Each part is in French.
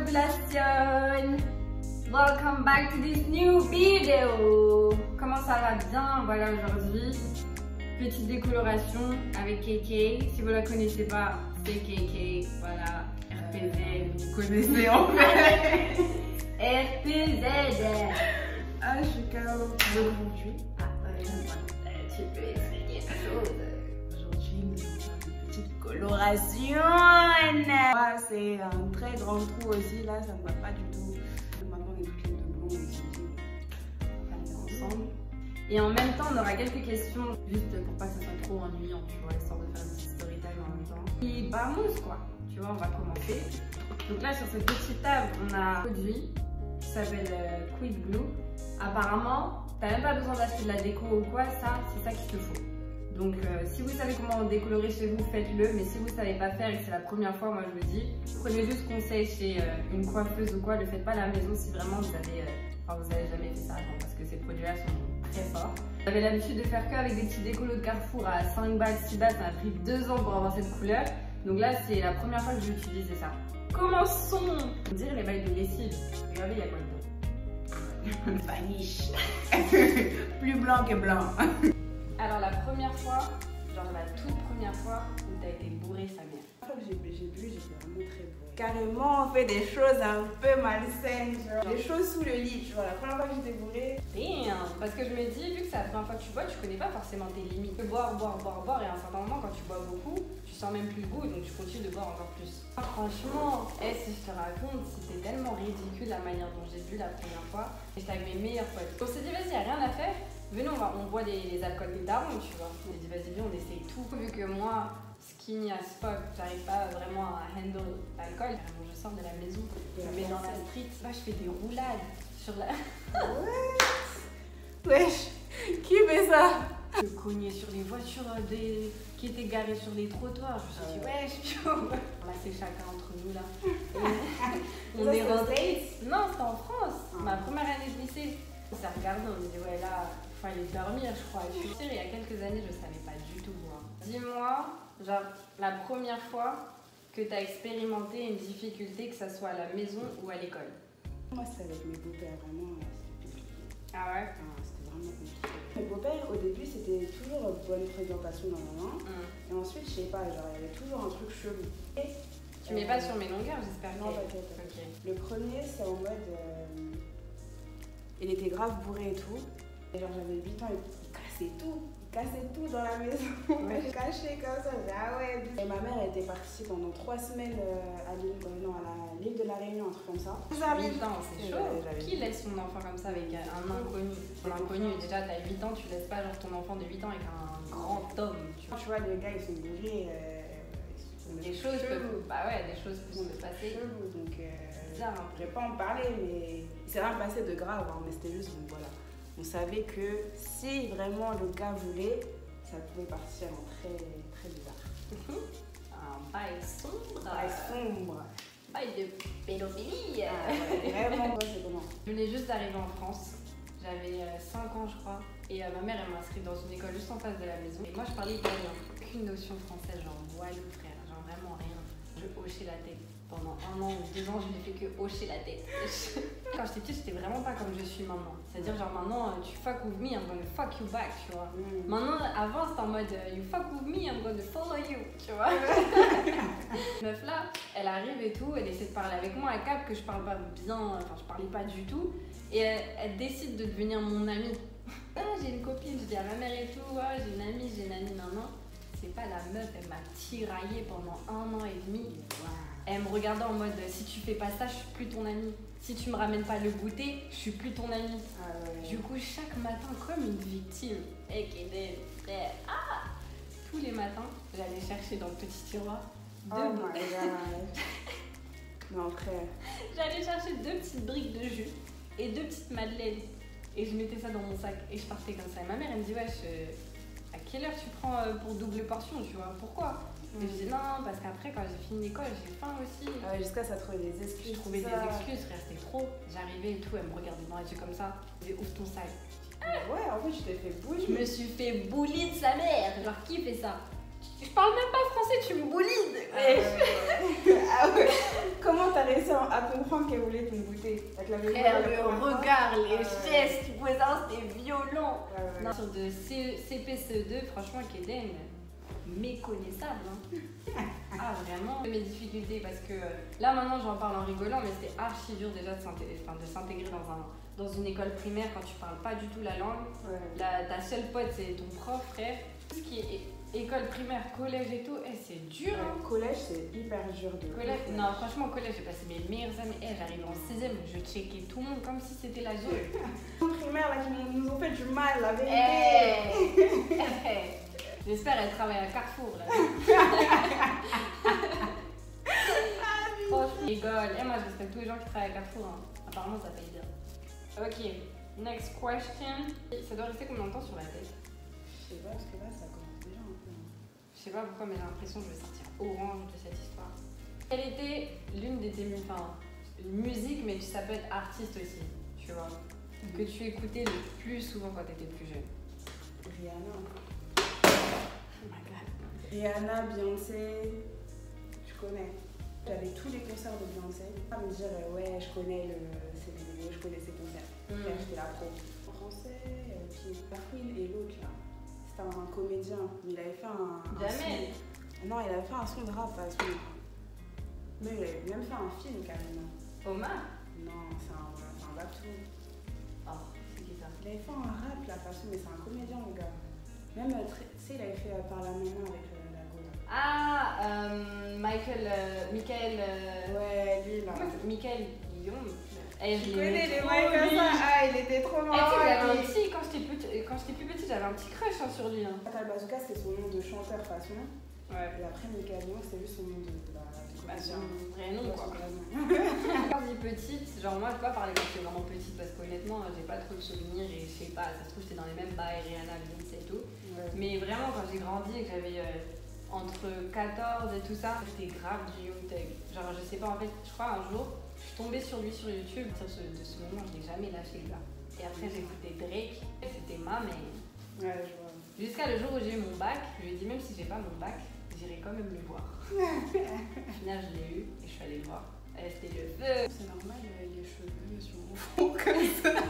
Population! Welcome back to this new video! Comment ça va bien? Voilà, aujourd'hui, petite décoloration avec KK. Si vous la connaissez pas, c'est KK. Voilà, RPZ, vous connaissez en fait. RPZ! Ah, je suis KO. Aujourd'hui, tu peux expliquer la chose. Aujourd'hui, nous avons une petite coloration. Ouais, c'est un très grand trou aussi. Là, ça ne va pas du tout. Maintenant, on est toutes les deux blondes. On va aller ensemble. Et en même temps, on aura quelques questions, juste pour pas que ça soit trop ennuyant, tu vois, histoire de faire une petite story time en même temps. Et bah, mousse quoi, tu vois, on va commencer. Donc là, sur cette petite table, on a un produit qui s'appelle Quick Glue. Apparemment, t'as même pas besoin d'acheter de la déco ou quoi, ça, c'est ça qu'il te faut. Donc, si vous savez comment décolorer chez vous, faites-le. Mais si vous savez pas faire et que c'est la première fois, moi je vous dis, prenez juste conseil chez une coiffeuse ou quoi, ne le faites pas à la maison si vraiment vous avez, vous avez jamais fait ça avant, parce que ces produits-là sont très forts. J'avais l'habitude de faire que avec des petits décolos de Carrefour à 5 balles, 6 balles, ça m'a pris 2 ans pour avoir cette couleur. Donc là, c'est la première fois que j'ai utilisé ça. Commençons! On dirait les bails de lessive. Regardez, il y a quoi dedans? Vaniche. Plus blanc que blanc. Alors la première fois, genre la toute première fois où t'as été bourré sa mère. La fois que j'ai bu, j'étais vraiment très bourrée. Carrément, on fait des choses un peu malsaines, genre des choses sous le lit, tu vois. La première fois que j'étais bourrée. Damn. Parce que je me dis, vu que c'est la première fois que tu bois, tu connais pas forcément tes limites. Tu peux boire, et à un certain moment, quand tu bois beaucoup, tu sens même plus le goût, donc tu continues de boire encore plus. Franchement, si je te raconte, c'était tellement ridicule la manière dont j'ai bu la première fois. Et j'étais avec mes meilleurs potes. On s'est dit, vas-y, y a rien à faire. Venez, on boit les alcools des darons, tu vois. On s'est dit, vas-y, viens, on essaye tout. Vu que moi, skinny as fuck, j'arrive pas vraiment à handle l'alcool. Je sors de la maison, je me mets dans la street. Là, je fais des roulades sur la... Wesh, qui fait ça? Je cognais sur les voitures qui étaient garées sur les trottoirs. Je me suis dit, wesh, là, c'est chacun entre nous, là. On est rentrés. Non, c'était en France. Ma première année de lycée. On s'est regardé, on me dit, ouais, là, il faut aller dormir, je crois. Je suis sûre, il y a quelques années, je savais pas du tout boire. Dis-moi, genre, la première fois que tu as expérimenté une difficulté, que ce soit à la maison ou à l'école. Moi, c'était avec mes beaux-pères, vraiment, c'était compliqué. Ah ouais? C'était vraiment compliqué. Mes beaux-pères, au début, c'était toujours bonne présentation dans la main. Et ensuite, je sais pas, genre, il y avait toujours un truc chelou. Et, tu mets pas sur mes longueurs, j'espère. Non, t'inquiète. Okay. Le premier, c'est en mode... il était grave bourré et tout. Et genre, j'avais 8 ans, il cassait tout. Il cassait tout dans la maison. Je cachais comme ça, je disais, ah ouais. Et ma mère était partie pendant 3 semaines à l'île de la Réunion, un truc comme ça. 8 ans, c'est chaud. Qui laisse son enfant comme ça avec un inconnu? L'inconnu, déjà, t'as 8 ans, tu laisses pas genre ton enfant de 8 ans avec un grand homme. Tu vois, les gars, ils sont bourrés. Des choses peuvent... Bah ouais, des choses peuvent se passer. Donc, je vais pas en parler, mais il s'est rien passé de grave, hein, mais c'était juste, voilà. On savait que si vraiment le gars voulait, ça pouvait partir en très, très bizarre. Un bail sombre. Bail sombre. Bail de pédophilie. Ah ouais, vraiment, c'est comment? Je venais juste d'arriver en France. J'avais 5 ans, je crois. Et ma mère, elle m'a inscrite dans une école juste en face de la maison. Et moi, je parlais italien. Aucune notion française, genre voilou, frère. Genre vraiment rien. Je hochais la tête. Pendant 1 an ou 2 ans, je n'ai fait que hocher la tête. Quand j'étais petite, j'étais vraiment pas comme je suis maintenant. C'est-à-dire, genre maintenant, tu fuck with me, I'm gonna fuck you back, tu vois. Maintenant, avant, c'était en mode you fuck with me, I'm gonna follow you, tu vois. Meuf là, elle arrive et tout, elle essaie de parler avec moi, elle capte que je parle pas bien, enfin, je parlais pas du tout. Et elle décide de devenir mon amie. Ah, j'ai une copine, je dis à ma mère et tout, ah, j'ai une amie, maintenant. C'est pas la meuf, elle m'a tiraillée pendant 1 an et demi. Elle me regardait en mode, si tu fais pas ça, je suis plus ton amie. Si tu me ramènes pas le goûter, je suis plus ton amie. Du coup, chaque matin, comme une victime, tous les matins, j'allais chercher dans le petit tiroir Non, frère. J'allais chercher 2 petites briques de jus et 2 petites madeleines. Et je mettais ça dans mon sac et je partais comme ça. Et ma mère, elle me dit, wesh, à quelle heure tu prends pour double portion, tu vois? Pourquoi? Et je dis non, parce qu'après, quand j'ai fini l'école, j'ai faim aussi. Ah ouais, jusqu'à ça trouvait des excuses. Je trouvais des excuses, frère, c'était trop. J'arrivais et tout, elle me regardait dans les yeux comme ça. Je disais, ouvre ton sac. Ouais, en fait, je t'ai fait bouillir. Je me suis fait bully de sa mère. Genre, qui fait ça? Je parle même pas français, tu me boulides. Ah ouais. Comment t'as réussi à comprendre qu'elle voulait te goûter? Le regard, les gestes, tu pouvais savoir, c'était violent. Ouais. Non, sur de CPCE2, franchement, Kéden, méconnaissable. Hein. Ah, vraiment. Mes difficultés, parce que là, maintenant, j'en parle en rigolant, mais c'était archi dur déjà de s'intégrer dans une école primaire quand tu parles pas du tout la langue. Ouais. Ta seule pote, c'est ton prof, frère. Tout ce qui est école primaire, collège et tout, c'est dur. Hein. Collège, c'est hyper dur de Collège, non, franchement, au collège, j'ai passé mes meilleures années. J'arrive en 6ème, je checkais tout le monde comme si c'était la zone. Primaire, là, qui nous ont fait du mal, la vérité. J'espère elle travaille à Carrefour, là. Franchement, je rigole. Moi, je respecte tous les gens qui travaillent à Carrefour. Hein. Apparemment, ça paye bien. Ok, next question. Ça doit rester combien de temps sur la tête? Je sais pas, parce que là, ça commence déjà un peu. Je sais pas pourquoi, mais j'ai l'impression que je vais sortir orange de cette histoire. Quelle était l'une de tes musique, mais ça peut être artiste aussi, tu vois, que tu écoutais le plus souvent quand tu étais plus jeune? Rihanna. Oh my god. Rihanna, Beyoncé, je connais. J'avais tous les concerts de Beyoncé. Pas me dire, ouais, je connais ses vidéos, je connais ses concerts. J'étais la pro. En français, qui Queen et l'autre là. C'était un comédien. Il avait fait un. Jamais. Non, il avait fait un son de rap à ce moment. Mais il avait même fait un film carrément. Omar? Non, c'est un bateau. Oh, c'est qui ça? Il avait fait un rap là, parce que mais c'est un comédien, le gars. Même, tu sais, il avait fait Par la maman avec la Gola. Ah, Michael. Ouais, lui là. Michael Guillaume. Je connais les mecs comme ça. Ah, il était trop marrant. Quand j'étais plus petite, j'avais un petit crush hein, sur lui. Hein. Fatal Bazooka, c'est son nom de chanteur façon. Ouais. Et après, Michael Young, c'est juste son nom de son vrai nom quoi. Quand j'étais petite, genre moi je peux pas parler quand j'étais vraiment petite parce qu'honnêtement j'ai pas trop de souvenirs et je sais pas, ça se trouve j'étais dans les mêmes bails, Rihanna, Beyoncé et tout. Ouais. Mais vraiment quand j'ai grandi et que j'avais entre 14 et tout ça, c'était grave du Young Thug. Genre je sais pas en fait, je crois un jour, je suis tombée sur lui sur YouTube. De ce moment je l'ai jamais lâché le gars. Et après j'ai écouté Drake, c'était ma mais. Ouais, je vois. Jusqu'à le jour où j'ai eu mon bac, je lui ai dit même si j'ai pas mon bac, j'irai quand même le voir. Au final, je l'ai eu et je suis allée le voir. C'était le feu. C'est normal, les cheveux sont faux comme ça.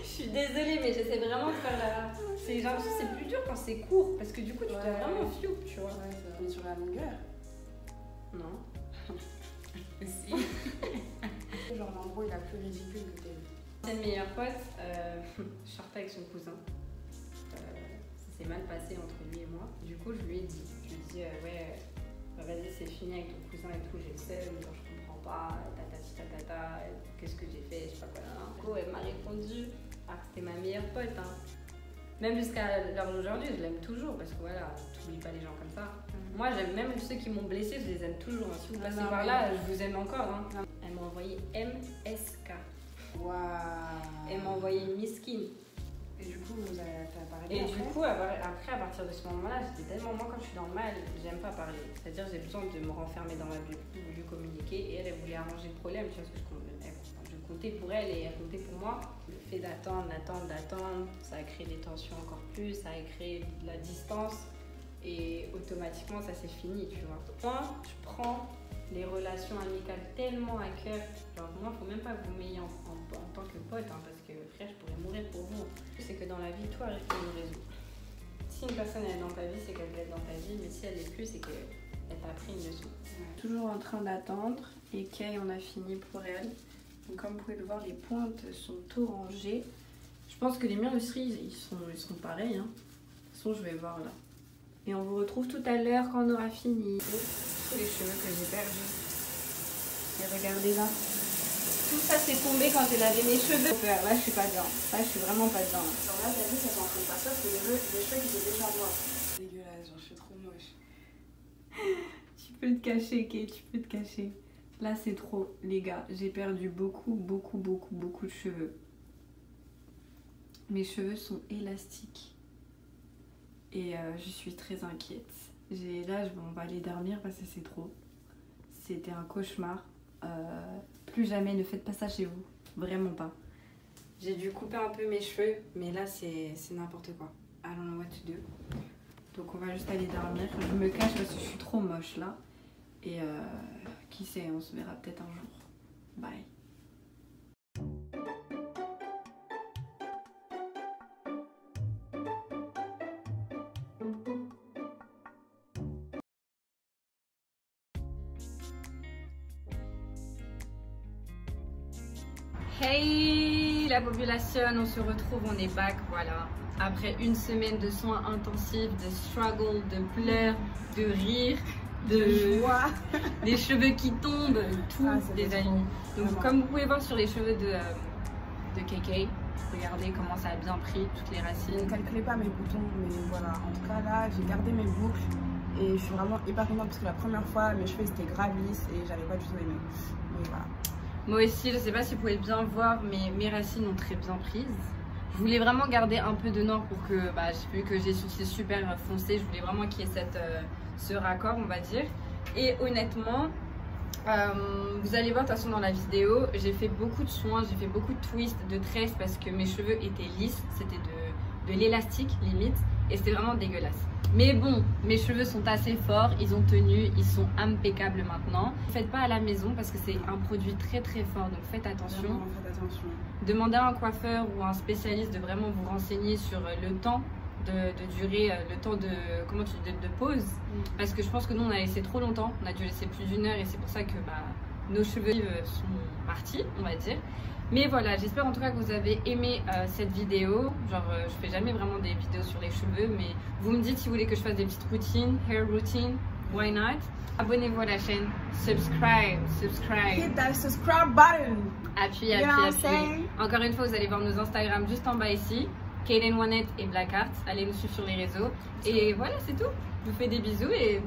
Je suis désolée, mais j'essaie vraiment de faire la. J'ai l'impression que c'est plus dur quand c'est court parce que du coup, tu dois vraiment floup, tu vois. Ouais, ça va sur la longueur. Non. Si. Genre, l'embrouille la plus ridicule que t'as eu. C'est une meilleure pote, je sortais avec son cousin. Ça s'est mal passé entre lui et moi. Du coup, je lui ai dit, ouais, vas-y, c'est fini avec ton cousin et tout, j'ai le seum, genre je comprends pas, tata, qu'est-ce que j'ai fait, je sais pas quoi. Là. Du coup, elle m'a répondu, que c'était ma meilleure pote. Hein. Même jusqu'à l'heure d'aujourd'hui, je l'aime toujours parce que voilà, t'oublies pas les gens comme ça. Moi, j'aime même ceux qui m'ont blessée, je les aime toujours. Hein. Si vous passez par là, je vous aime encore. Hein. Elle m'a envoyé MSK. Waouh. Elle m'a envoyé Miskin. Et du coup, t'as parlé. Et du coup, après, à partir de ce moment-là, j'étais tellement. Moi, quand je suis dans le mal, j'aime pas parler. C'est-à-dire, j'ai besoin de me renfermer dans ma bulle. J'ai voulu communiquer et elle voulait arranger le problème. Tu vois ce que je comptais pour elle et elle comptait pour moi. Le fait d'attendre, ça a créé des tensions encore plus, ça a créé de la distance et automatiquement, ça s'est fini, tu vois. Moi, je prends les relations amicales tellement à cœur. Genre, moi, faut même pas que vous m'ayez en tant que pote, hein, parce que frère, je pourrais mourir pour vous. C'est que dans la vie, tout arrive pour une raison. Si une personne est dans ta vie, c'est qu'elle doit être dans ta vie, mais si elle est plus, c'est qu'elle t'a appris une leçon. Ouais. Toujours en train d'attendre, et Kay, on a fini pour elle. Donc, comme vous pouvez le voir, les pointes sont orangées. Je pense que les miens aussi, ils sont pareils. Hein. De toute façon, je vais voir là. Et on vous retrouve tout à l'heure quand on aura fini. Tous les cheveux que j'ai perdus. Et regardez là. Tout ça s'est tombé quand j'ai lavé mes cheveux. Là, je suis pas dedans. Là, je suis vraiment pas dedans. Alors là, t'as vu, ça s'en train de passer parce que les cheveux qui étaient déjà noirs. Dégueulasse, genre, je suis trop moche. Tu peux te cacher, Kay, tu peux te cacher. Là, c'est trop, les gars. J'ai perdu beaucoup de cheveux. Mes cheveux sont élastiques. Et je suis très inquiète. Là, on va aller dormir parce que c'est trop. C'était un cauchemar. Plus jamais, ne faites pas ça chez vous. Vraiment pas. J'ai dû couper un peu mes cheveux, mais là, c'est n'importe quoi. I don't know what to do. Donc on va juste aller dormir. Je me cache parce que je suis trop moche là. Et qui sait, on se verra peut-être un jour. Bye. Hey la population, on se retrouve, on est back, voilà. Après une semaine de soins intensifs, de struggle, de pleurs, de rire, de joie, des cheveux qui tombent, tout, des amis. Donc vraiment. Comme vous pouvez voir sur les cheveux de KK, regardez comment ça a bien pris, toutes les racines. Je ne calculais pas mes boutons, mais voilà. En tout cas là, j'ai gardé mes boucles et je suis vraiment hyper contente parce que la première fois, mes cheveux étaient grave lisses et j'avais pas du tout aimé. Mais voilà. Moi aussi, je sais pas si vous pouvez bien voir, mais mes racines ont très bien prises. Je voulais vraiment garder un peu de noir pour que, j'ai vu que j'ai les sourcils super foncés, je voulais vraiment qu'il y ait ce raccord, on va dire. Et honnêtement, vous allez voir de toute façon dans la vidéo, j'ai fait beaucoup de soins, j'ai fait beaucoup de twists, de tresses parce que mes cheveux étaient lisses, c'était de l'élastique limite, et c'était vraiment dégueulasse. Mais bon, mes cheveux sont assez forts, ils ont tenu, ils sont impeccables maintenant. Ne faites pas à la maison parce que c'est un produit très très fort, donc faites attention. Vraiment, faites attention. Demandez à un coiffeur ou à un spécialiste de vraiment vous renseigner sur le temps de durée, le temps de pause. Parce que je pense que nous on a laissé trop longtemps, on a dû laisser plus d'1 heure et c'est pour ça que nos cheveux sont partis, on va dire. Mais voilà, j'espère en tout cas que vous avez aimé cette vidéo. Genre, je fais jamais vraiment des vidéos sur les cheveux, mais vous me dites si vous voulez que je fasse des petites routines, hair routine, why not? Abonnez-vous à la chaîne, subscribe. Hit that subscribe button. Appuyez. Encore une fois, vous allez voir nos Instagram juste en bas ici, Kaden Wanette et Blackheart. Allez nous suivre sur les réseaux. Et voilà, c'est tout. Je vous fais des bisous et...